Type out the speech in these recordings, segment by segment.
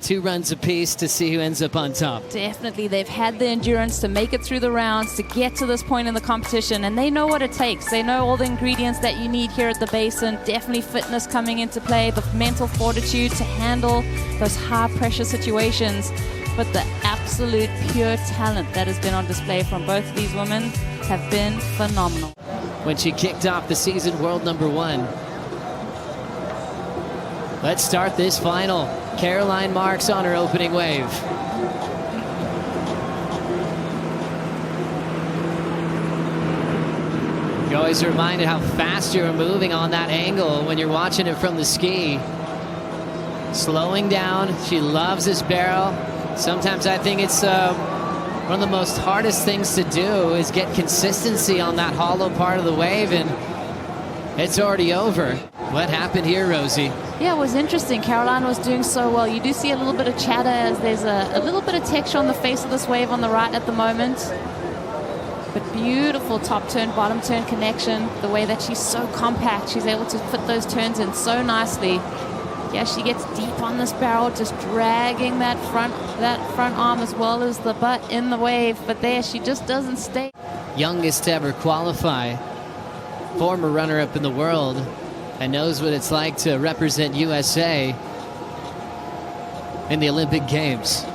2 runs apiece to see who ends up on top. Definitely, they've had the endurance to make it through the rounds, to get to this point in the competition, and they know what it takes. They know all the ingredients that you need here at the basin. Definitely fitness coming into play, the mental fortitude to handle those high-pressure situations. But the absolute pure talent that has been on display from both of these women have been phenomenal. When she kicked off the season world #1. Let's start this final. C.Marks on her opening wave. You're always reminded how fast you're moving on that angle when you're watching it from the ski. Slowing down, she loves this barrel. Sometimes I think it's one of the most hardest things to do is get consistency on that hollow part of the wave, and it's already over. What happened here, Rosie? Yeah, it was interesting. Caroline was doing so well. You do see a little bit of chatter as there's a little bit of texture on the face of this wave on the right at the moment. But beautiful top turn, bottom turn connection. The way that she's so compact, she's able to fit those turns in so nicely. Yeah, she gets deep on this barrel, just dragging that front arm as well as the butt in the wave. But there, she just doesn't stay. Youngest to ever qualify, former runner-up in the world, and knows what it's like to represent USA in the Olympic Games.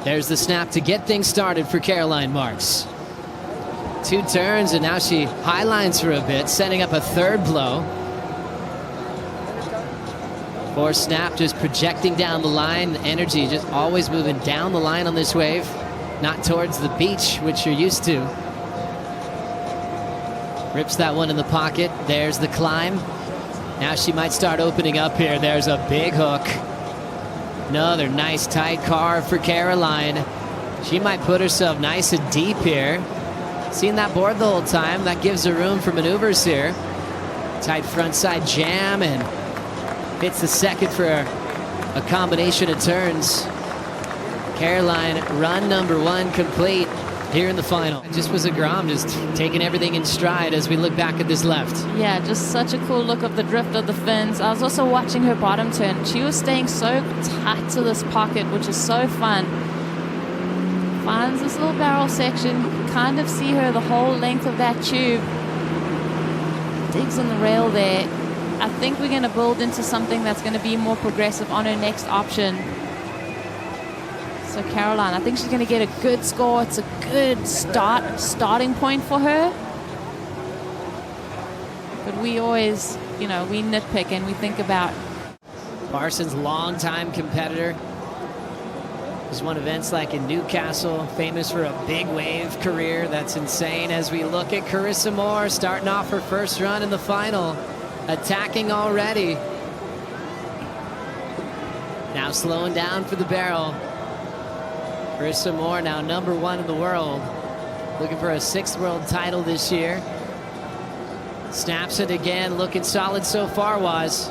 There's the snap to get things started for C.Marks. 2 turns, and now she highlines for a bit, setting up a third blow. 4 snap, just projecting down the line. The energy just always moving down the line on this wave, not towards the beach, which you're used to. Rips that one in the pocket. There's the climb. Now she might start opening up here. There's a big hook. Another nice tight carve for Caroline. She might put herself nice and deep here. Seeing that board the whole time, that gives her room for maneuvers here. Tight frontside jam, and hits the second for a combination of turns. Caroline, run #1 complete here in the final. It just was a Grom, just taking everything in stride as we look back at this left. Yeah, just such a cool look of the drift of the fins. I was also watching her bottom turn. She was staying so tight to this pocket, which is so fun. Finds this little barrel section. You can kind of see her the whole length of that tube. Digs in the rail there. I think we're going to build into something that's going to be more progressive on her next option. So Caroline, I think she's going to get a good score. It's a good starting point for her. But we always, we nitpick and we think about. Parsons, longtime competitor. Has won events like in Newcastle, famous for a big wave career. That's insane as we look at Carissa Moore starting off her first run in the final. Attacking already. Now slowing down for the barrel. Carissa Moore now #1 in the world. Looking for a 6th world title this year. Snaps it again, looking solid so far, Waz.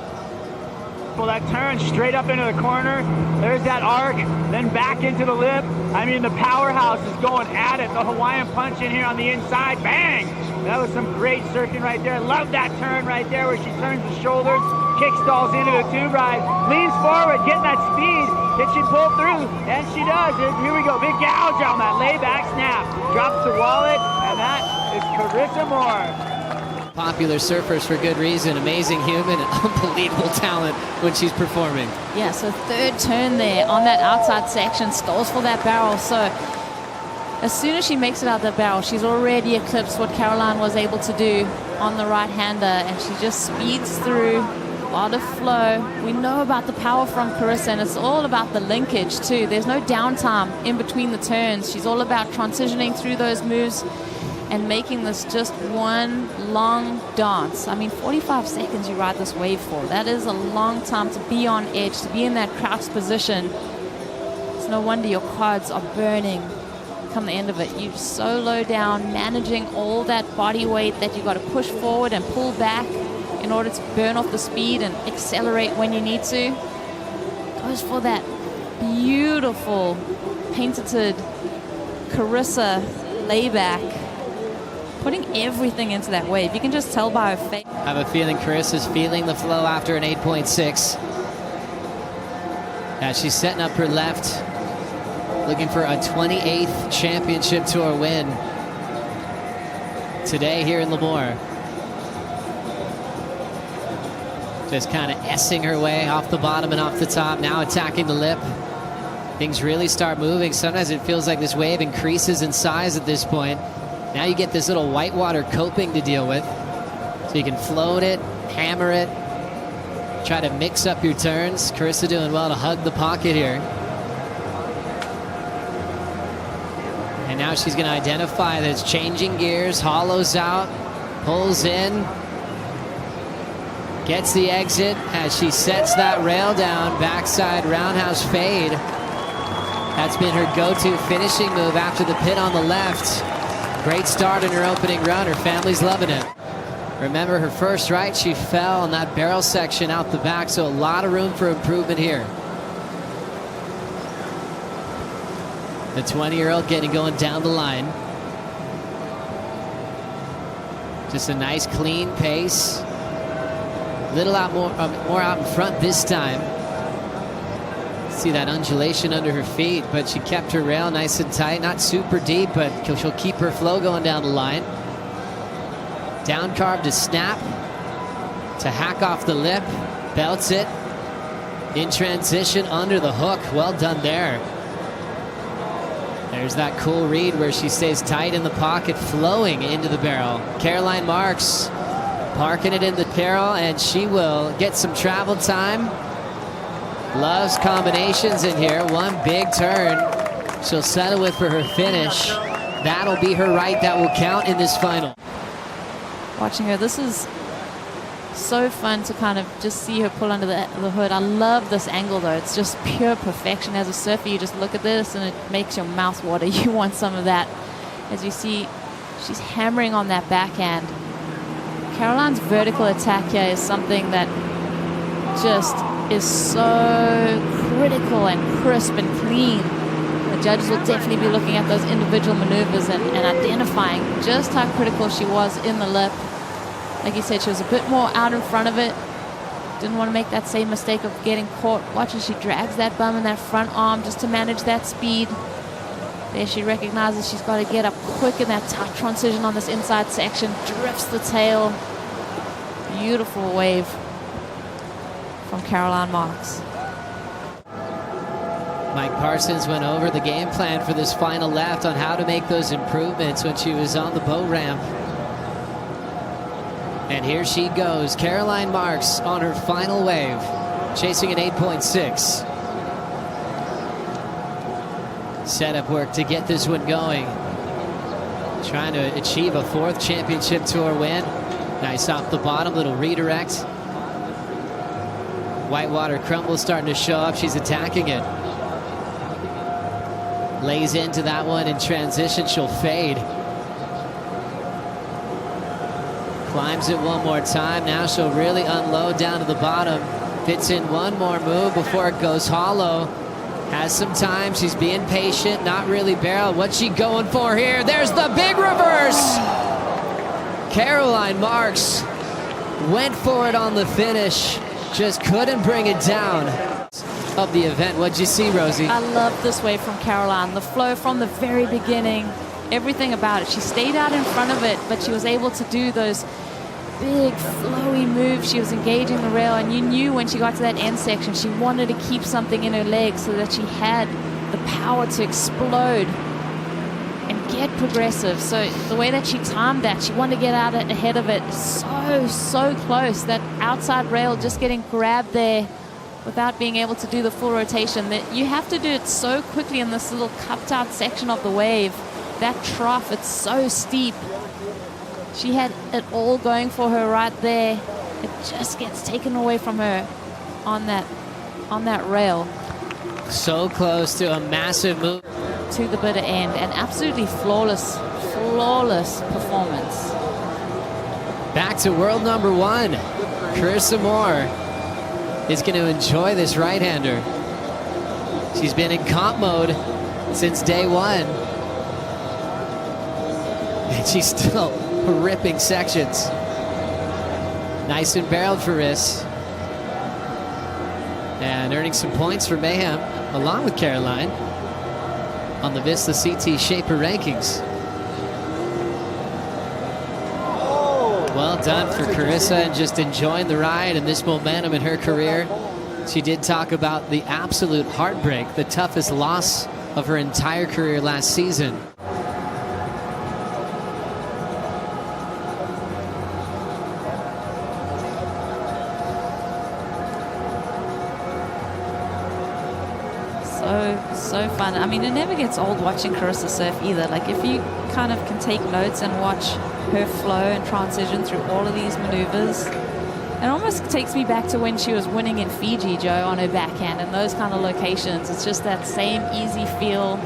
Well, that turn straight up into the corner. There's that arc, then back into the lip. I mean, the powerhouse is going at it. The Hawaiian punch in here on the inside. Bang! That was some great surfing right there. Love that turn right there where she turns the shoulders, kick stalls into the tube ride, leans forward, getting that speed. Can she pull through? And she does. Here we go. Big gouge on that layback snap. Drops the wallet, and that is Carissa Moore. Popular surfers for good reason. Amazing human and unbelievable talent when she's performing. Yeah, so 3rd turn there on that outside section, stalls for that barrel. So as soon as she makes it out the barrel, she's already eclipsed what Caroline was able to do on the right-hander, and she just speeds through. A lot of flow. We know about the power from Carissa, and it's all about the linkage too. There's no downtime in between the turns. She's all about transitioning through those moves and making this just one long dance. I mean, 45 seconds you ride this wave for. That is a long time to be on edge, to be in that crouched position. It's no wonder your quads are burning come the end of it. You're so low down, managing all that body weight that you got to push forward and pull back in order to burn off the speed and accelerate when you need to. Goes for that beautiful painted Carissa layback, putting everything into that wave. You can just tell by her face. I have a feeling Carissa's feeling the flow after an 8.6. As she's setting up her left, looking for a 28th championship tour win today here in Lemoore. Just kind of S-ing her way off the bottom and off the top, now attacking the lip. Things really start moving. Sometimes it feels like this wave increases in size at this point. Now you get this little whitewater coping to deal with. So you can float it, hammer it, try to mix up your turns. Carissa doing well to hug the pocket here. And now she's going to identify that it's changing gears, hollows out, pulls in, gets the exit as she sets that rail down, backside roundhouse fade. That's been her go-to finishing move after the pin on the left. Great start in her opening run. Her family's loving it. Remember her first right, she fell on that barrel section out the back, so a lot of room for improvement here. The 20-year-old getting going down the line. Just a nice clean pace. Little out more out in front this time. See that undulation under her feet, but she kept her rail nice and tight. Not super deep, but she'll keep her flow going down the line. Down carve to snap, to hack off the lip, belts it. In transition under the hook. Well done there. There's that cool read where she stays tight in the pocket, flowing into the barrel. Caroline Marks parking it in the barrel, and she will get some travel time. Loves combinations in here. One big turn she'll settle with for her finish. That'll be her right that will count in this final. Watching her, this is so fun to kind of just see her pull under the hood. I love this angle though. It's just pure perfection. As a surfer, you just look at this and it makes your mouth water. You want some of that. As you see, she's hammering on that backhand. Caroline's vertical attack here is something that just is so critical and crisp and clean. The judges will definitely be looking at those individual maneuvers and identifying just how critical she was in the lip. Like you said, she was a bit more out in front of it. Didn't want to make that same mistake of getting caught. Watch as she drags that bum in that front arm just to manage that speed. There she recognizes she's got to get up quick in that tight transition on this inside section. Drifts the tail. Beautiful wave from Caroline Marks. Mike Parsons went over the game plan for this final left on how to make those improvements when she was on the boat ramp. And here she goes, Caroline Marks on her final wave, chasing an 8.6. Setup work to get this one going. Trying to achieve a 4th championship tour win. Nice off the bottom, little redirect. Whitewater crumble starting to show up. She's attacking it. Lays into that one in transition. She'll fade. Climbs it one more time. Now she'll really unload down to the bottom. Fits in one more move before it goes hollow. Has some time. She's being patient. Not really barrel. What's she going for here? There's the big reverse. Caroline Marks went for it on the finish. Just couldn't bring it down. Of the event. What'd you see, Rosie? I love this wave from Caroline. The flow from the very beginning. Everything about it. She stayed out in front of it, but she was able to do those big flowy moves. She was engaging the rail, and you knew when she got to that end section she wanted to keep something in her legs so that she had the power to explode and get progressive. So the way that she timed that, she wanted to get out ahead of it. So close. That outside rail just getting grabbed there without being able to do the full rotation. That you have to do it so quickly in this little cupped out section of the wave. That trough, it's so steep. She had it all going for her right there. It just gets taken away from her on that rail. So close to a massive move. To the bitter end. An absolutely flawless performance. Back to world number 1. Carissa Moore is going to enjoy this right-hander. She's been in comp mode since day 1. And she's still ripping sections. Nice and barreled for Riss. and earning some points for Mayhem, along with Caroline, on the Vista CT Shaper rankings. Well done for Carissa, and just enjoying the ride and this momentum in her career. She did talk about the absolute heartbreak, the toughest loss of her entire career last season. So fun. I mean, it never gets old watching Carissa surf either. Like, if you kind of can take notes and watch her flow and transition through all of these maneuvers, it almost takes me back to when she was winning in Fiji, Joe, on her backhand and those kind of locations. It's just that same easy feel.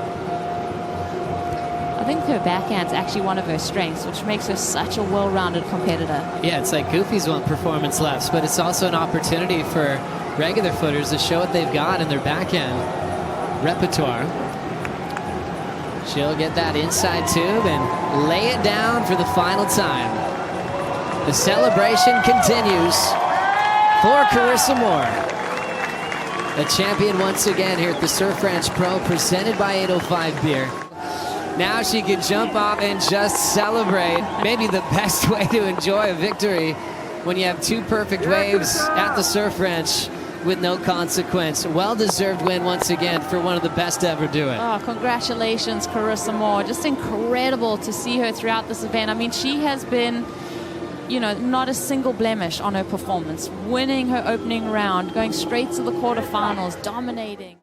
I think her backhand's actually one of her strengths, which makes her such a well-rounded competitor. Yeah, it's like Goofy's want performance lefts, but it's also an opportunity for regular footers to show what they've got in their backhand repertoire. She'll get that inside tube and lay it down for the final time. The celebration continues for Carissa Moore, the champion once again here at the Surf Ranch Pro, presented by 805 Beer. Now she can jump off and just celebrate. Maybe the best way to enjoy a victory when you have two perfect waves at the Surf Ranch with no consequence. Well-deserved win once again for one of the best to ever do it. Oh, congratulations, Carissa Moore. Just incredible to see her throughout this event. I mean, she has been, you know, not a single blemish on her performance. Winning her opening round, going straight to the quarterfinals, dominating.